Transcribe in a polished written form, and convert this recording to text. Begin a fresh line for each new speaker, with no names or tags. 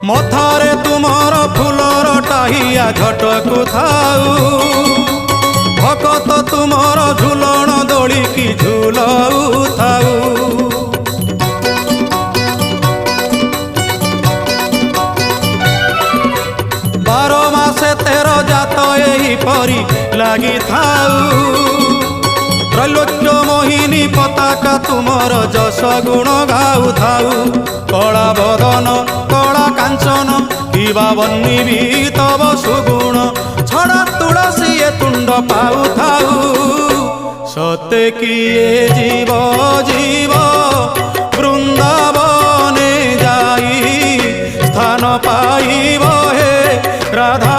मथारे तुमर फूलर टाहिया झटकु थाऊ भकत तुमर झुलण दोली की झुलऊ थाऊ। बारो मासे तेरो जात एही परी लागी थाऊ त्रैलोक्य मोहिनी पताका तुमर जस गुण गाऊ थाऊ। कला बदन कला कांचन किबा बन्नी भी तब सुगुण छड़ा तुलसी ए तुंड पाऊ थाऊ। सते किए जीव जीव वृंदावने जाई स्थान पाइब हे राधा।